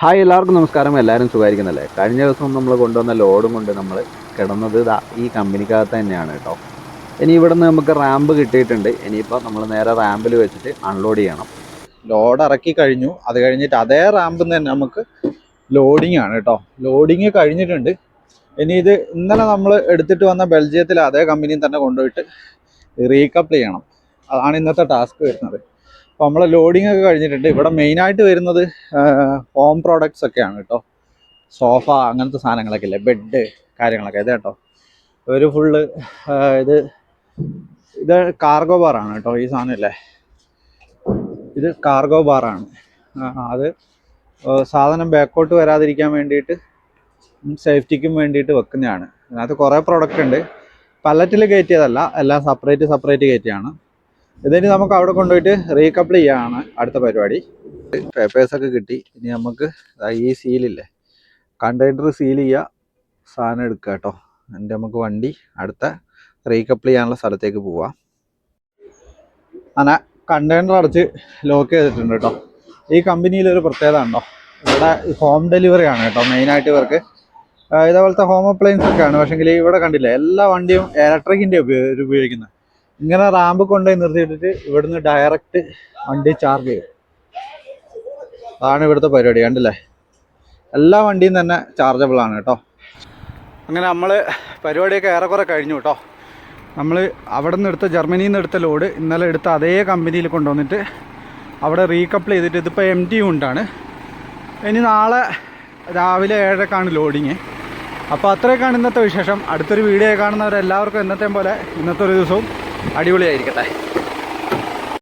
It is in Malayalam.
ഹായ് എല്ലാവർക്കും നമസ്കാരം. എല്ലാവരും സുഖമായിരിക്കുന്നല്ലേ? കഴിഞ്ഞ ദിവസം നമ്മൾ കൊണ്ടുവന്ന ലോഡും കൊണ്ട് നമ്മൾ കിടന്നത് ഈ കമ്പനിക്കകത്ത് തന്നെയാണ് കേട്ടോ. ഇനി ഇവിടെ നിന്ന് നമുക്ക് റാമ്പ് കിട്ടിയിട്ടുണ്ട്. ഇനിയിപ്പോൾ നമ്മൾ നേരെ റാമ്പിൽ വെച്ചിട്ട് അൺലോഡ് ചെയ്യണം. ലോഡ് ഇറക്കി കഴിഞ്ഞു. അത് കഴിഞ്ഞിട്ട് അതേ റാമ്പിൽ നിന്ന് തന്നെ നമുക്ക് ലോഡിങ് ആണ് കേട്ടോ. ലോഡിങ് കഴിഞ്ഞിട്ടുണ്ട്. ഇനി ഇത് ഇന്നലെ നമ്മൾ എടുത്തിട്ട് വന്ന ബെൽജിയത്തിലെ അതേ കമ്പനിയിൽ തന്നെ കൊണ്ടുപോയിട്ട് റീകപ്പിൾ ചെയ്യണം. അതാണ് ഇന്നത്തെ ടാസ്ക് വരുന്നത്. അപ്പോൾ നമ്മൾ ലോഡിങ് ഒക്കെ കഴിഞ്ഞിട്ടുണ്ട്. ഇവിടെ മെയിനായിട്ട് വരുന്നത് ഹോം പ്രോഡക്ട്സ് ഒക്കെയാണ് കേട്ടോ. സോഫ അങ്ങനത്തെ സാധനങ്ങളൊക്കെ ഇല്ലേ, ബെഡ് കാര്യങ്ങളൊക്കെ ഇത് കേട്ടോ. ഒരു ഫുള്ള് ഇത് കാർഗോ ബാറാണ് കേട്ടോ. ഈ സാധനം ഇല്ലേ, ഇത് കാർഗോ ബാറാണ്. അത് സാധനം ബാക്കോട്ട് വരാതിരിക്കാൻ വേണ്ടിയിട്ട് സേഫ്റ്റിക്കും വേണ്ടിയിട്ട് വെക്കുന്നതാണ്. അതിനകത്ത് കുറേ പ്രോഡക്റ്റ് ഉണ്ട്. പല്ലറ്റിൽ കയറ്റിയതല്ല, എല്ലാം സെപ്പറേറ്റ് കയറ്റിയാണ്. ഇതിന് നമുക്ക് അവിടെ കൊണ്ടുപോയിട്ട് റീകപ്പിൾ ചെയ്യാനാണ് അടുത്ത പരിപാടി. പേപ്പേഴ്സൊക്കെ കിട്ടി. ഇനി നമുക്ക് ഈ സീലില്ലേ, കണ്ടെയ്നർ സീൽ ചെയ്യുക, സാധനം എടുക്കുക കേട്ടോ. എന്നിട്ട് നമുക്ക് വണ്ടി അടുത്ത റീകപ്പിൾ ചെയ്യാനുള്ള സ്ഥലത്തേക്ക് പോവാം. അങ്ങനെ കണ്ടെയ്നർ അടച്ച് ലോക്ക് ചെയ്തിട്ടുണ്ട് കേട്ടോ. ഈ കമ്പനിയിലൊരു പ്രത്യേകത ഉണ്ടോ, ഇവിടെ ഹോം ഡെലിവറി ആണ് കേട്ടോ മെയിനായിട്ട് ഇവർക്ക്. ഇതേപോലത്തെ ഹോം അപ്ലയൻസ് ഒക്കെയാണ്. പക്ഷേങ്കിൽ ഇവിടെ കണ്ടില്ലേ, എല്ലാ വണ്ടിയും ഇലക്ട്രിക്കിൻ്റെ ഉപയോഗിക്കുന്നത്. ഇങ്ങനെ റാമ്പ് കൊണ്ടുപോയി നിർത്തിയിട്ടിട്ട് ഇവിടുന്ന് ഡയറക്റ്റ് വണ്ടി ചാർജ് ചെയ്യും. അതാണ് ഇവിടുത്തെ പരിപാടി. കണ്ടില്ലേ, എല്ലാ വണ്ടിയും തന്നെ ചാർജബിൾ ആണ് കേട്ടോ. അങ്ങനെ നമ്മൾ പരിപാടിയൊക്കെ ഏറെക്കുറെ കഴിഞ്ഞു കേട്ടോ. നമ്മൾ അവിടെ നിന്ന് എടുത്ത ജർമ്മനിയിൽ നിന്ന് എടുത്ത ലോഡ് ഇന്നലെ എടുത്ത അതേ കമ്പനിയിൽ കൊണ്ടുവന്നിട്ട് അവിടെ റീകപ്പിൾ ചെയ്തിട്ട് ഇതിപ്പോൾ MT കൊണ്ടാണ്. ഇനി നാളെ രാവിലെ 7:00 ലോഡിങ്. അപ്പോൾ അത്രയൊക്കെയാണ് ഇന്നത്തെ വിശേഷം. അടുത്തൊരു വീഡിയോ കാണുന്നവരെല്ലാവർക്കും എന്നത്തെയും പോലെ ഇന്നത്തെ ഒരു ദിവസവും അടിപൊളിയായിരിക്കട്ടെ.